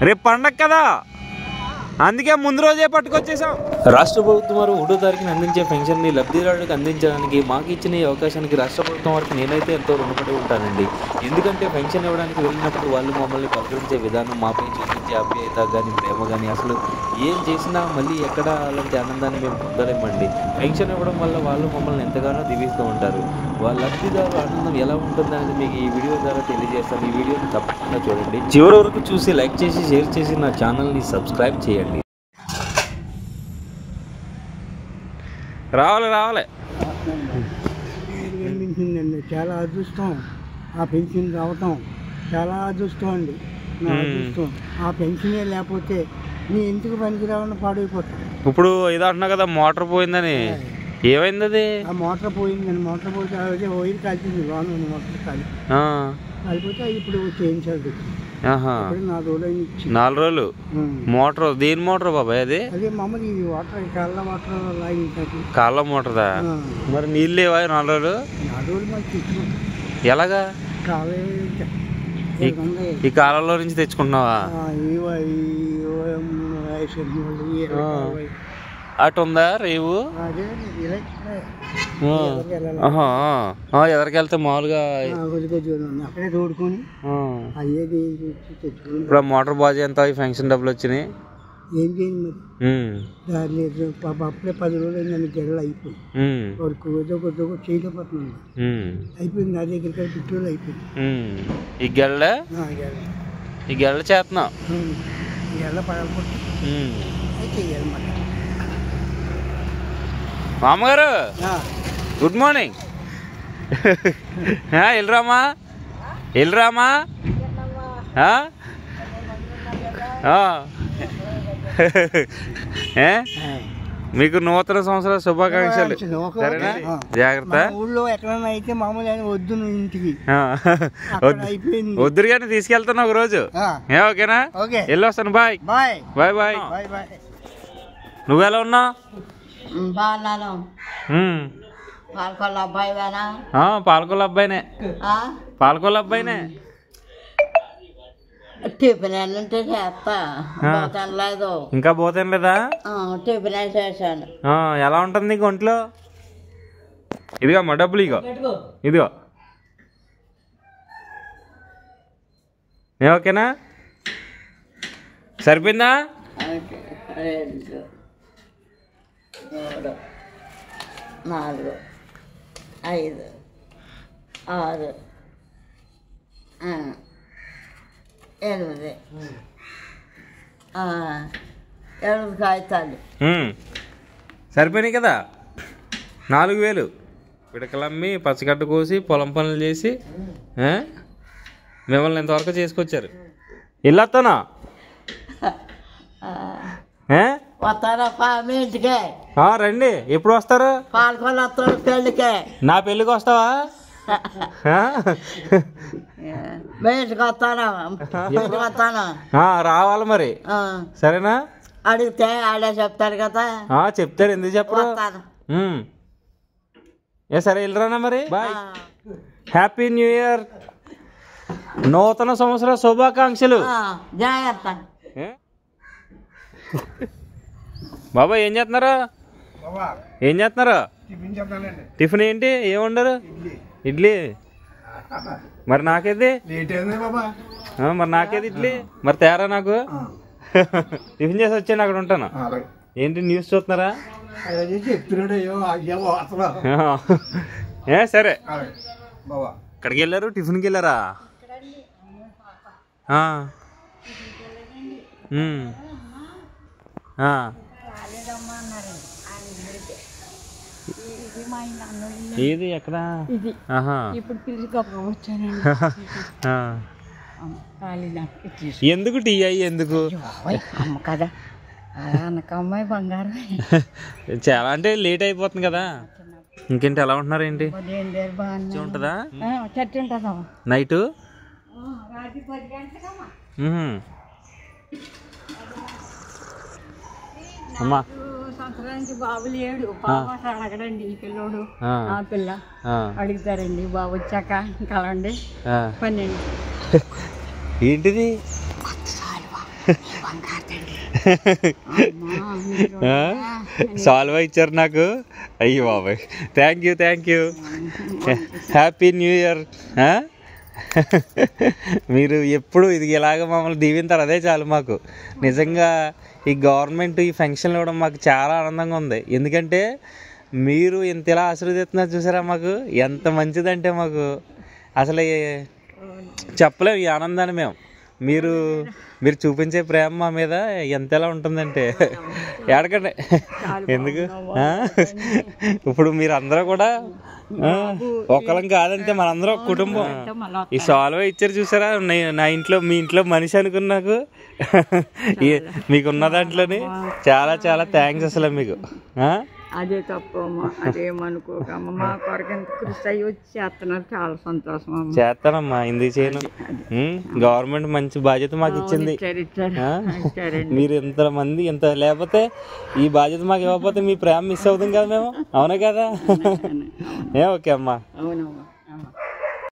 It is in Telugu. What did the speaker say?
రేపు పండగ కదా, అందుకే ముందు రోజే పట్టుకొచ్చేసాం. రాష్ట్ర ప్రభుత్వం వారు 1వ తారీఖున అందించే పెన్షన్ని లబ్ధిదారులకు అందించడానికి మాకు ఇచ్చిన ఈ అవకాశానికి రాష్ట్ర ప్రభుత్వం వారికి నేనైతే ఎంతో రుణపడి ఉంటానండి. ఎందుకంటే పెన్షన్ ఇవ్వడానికి వెళ్ళినప్పుడు వాళ్ళు మమ్మల్ని పలకరించే విధానం, మాపై చూపించే ఆప్యాయత కానీ, ప్రేమ కానీ, అసలు ఏం చేసినా మళ్ళీ ఎక్కడ అలాంటి ఆనందాన్ని మేము పొందలేమండి. పెన్షన్ ఇవ్వడం వల్ల వాళ్ళు మమ్మల్ని ఎంతగానో దీవిస్తూ ఉంటారు. వాళ్ళ లబ్ధిదారు ఆనందం ఎలా ఉంటుందనేది మీకు ఈ వీడియో ద్వారా తెలియజేస్తాను. ఈ వీడియోని తప్పకుండా చూడండి, చివరి వరకు చూసి లైక్ చేసి షేర్ చేసి నా ఛానల్ని సబ్స్క్రైబ్ చేయండి. రావాలి చాలా అదృష్టం ఆ పెన్షన్ రావటం, చాలా అదృష్టం అండి. నా అదృష్టం ఆ పెన్షనే లేకపోతే నీ ఇంటికి పనికి రావడం పాడైపోతాను. ఇప్పుడు ఇది అంటున్నా కదా మోటార్ పోయిందని, ఏమైంది అది? ఆ మోటార్ పోయిందని, మోటార్ పోతే అదే వైర్ కాల్చింది, లోన్ మోటార్ కాలిపోతే ఇప్పుడు చేయించాలి. 4 రోజులు మోటార్? దేని మోటార్ బాబాయ్ అది? అదే మామూలు ఈ వాటర్ కాళ్ళ వాటర్ లాగించాలి. కాళ్ళ మోటార్దా? మరి నీళ్ళు లేవా 4 రోజులు? 4 రోజులు మాకు తెచ్చుకుంటాం. ఎలాగా? ఈ కాలంలో నుంచి తెచ్చుకుంటున్నావా? అటు ఉందా రేవు? ఎదరికి వెళ్తే మామూలుగా ఇప్పుడు మోటార్ బాగా ఎంత ఫంక్షన్ డబ్బులు వచ్చినాయి? ఏం చేయండి మరి, పాప అప్పుడే 10 రోజులు నన్ను గెడలు అయిపోయింది. వాడికి చేయలేకపోతున్నాను, అయిపోయింది. నా దగ్గరికి పెట్రోల్ అయిపోయింది. ఈ గెళ్ళ చేస్తున్నావు? గెళ్ళ పడకపోతే చెయ్యాలన్నమాట. మామగారు గుడ్ మార్నింగ్. వెళ్ళరామా మీకు నూతన సంవత్సర శుభాకాంక్షలు. సరేనా? జాగ్రత్త. ఊళ్ళో ఎక్కడన్నా అయితే మామూలు ఆయన వద్దు ఇంటికి వద్దురు కానీ తీసుకెళ్తాను ఒక రోజు. ఓకేనా? వెళ్ళి వస్తాను. Bye bye bye bye bye. నువ్వెలా ఉన్నావు? పాలకొల్ల అబ్బాయినే. పాలకొల్ల అబ్బాయినే. టిఫిన్ అంటే చేస్తా, లేదు ఇంకా పోతాను లేదా? టిఫిన్ చేశాను. ఎలా ఉంటుంది నీకు ఒంట్లో? ఇదిగో మా డబ్బులు, ఇదిగో. ఓకేనా? సరిపోయిందా? 2 3 4 5 6 8 కాగితాలు సరిపోయినాయి కదా. 4000 పిడకలమ్మి పచ్చగడ్డ కోసి పొలం పనులు చేసి మిమ్మల్ని ఎంతవరకు చేసుకొచ్చారు. వెళ్ళొస్తానా? రండి. ఎప్పుడు వస్తారు? పెళ్ళికే. నా పెళ్ళికి వస్తావా? రావాలి మరి. సరేనా? అడిగితే ఆడే చెప్తారు కదా. చెప్తారు, ఎందుకు చెప్పరు? సరే వెళ్ళరానా మరి. బాయ్. హ్యాపీ న్యూ ఇయర్, నూతన సంవత్సర శుభాకాంక్షలు. జాగ్రత్త. బాబా ఏం చేస్తున్నారు? టిఫిన్ ఏంటి? ఏముండరు? ఇడ్లీ. మరి నాకేది? మరి నాకేది ఇడ్లీ? మరి తేరా నాకు. టిఫిన్ చేసి వచ్చాను, అక్కడ ఉంటాను. ఏంటి న్యూస్ చూస్తున్నారా? సరే. ఎక్కడికి వెళ్ళారు? టిఫిన్కి వెళ్ళారా? ఏది ఎక్కడ? ఎందుకు టీ అయ్యి ఎందుకు? కదా అమ్మాయి బంగారం. చాలా అంటే లేట్ అయిపోతుంది కదా. ఇంకేంటి, ఎలా ఉంటున్నారు? ఏంటి ఉంటుందా నైట్? అమ్మా సంవత్సరానికి బాబు లేడు, అడగడండి ఈ పిల్లోడు. ఆ పిల్ల అడుగుతారండి, బాబు వచ్చాక కలండి. 12. ఏంటిది? సాల్వా ఇచ్చారు నాకు. అయ్యి బాబాయ్, thank you. Happy new year. మీరు ఎప్పుడు ఇది ఇలాగ మమ్మల్ని దీవింతారు, అదే చాలు మాకు. నిజంగా ఈ గవర్నమెంట్ ఈ ఫంక్షన్లు ఇవ్వడం మాకు చాలా ఆనందంగా ఉంది. ఎందుకంటే మీరు ఇంత ఇలా ఆశీర్వదిస్తున్నారు చూసారా, మాకు ఎంత మంచిదంటే మాకు అసలు చెప్పలేము ఈ ఆనందాన్ని మేము. మీరు చూపించే ప్రేమ మా మీద ఎంతలా ఉంటుందంటే ఏడకండి ఎందుకు. ఇప్పుడు మీరు అందరూ కూడా ఒకళ్ళం కాదంటే మనందరం కుటుంబం. ఈ సాల్వా ఇచ్చారు చూసారా, నా ఇంట్లో మీ ఇంట్లో మనిషి అనుకున్నాకు మీకున్న దాంట్లోని చాలా చాలా థ్యాంక్స్ అసలు మీకు. అదే తప్పమ్మా, అదేమనుకోకమ్మా, మా కొరకు ఎంత కృషి అయ్యి వచ్చి చేస్తున్నారు, చాలా సంతోషం అమ్మా. చేస్తానమ్మా, ఎందుకు చేయను. గవర్నమెంట్ మంచి బాధ్యత మాకు ఇచ్చింది. మీరు ఇంతమంది ఇంత లేకపోతే ఈ బాధ్యత మాకు ఇవ్వకపోతే మీ ప్రేమ మిస్ అవుతుంది కదా మేము. అవునా కదా? ఓకే అమ్మా. అవునమ్మా.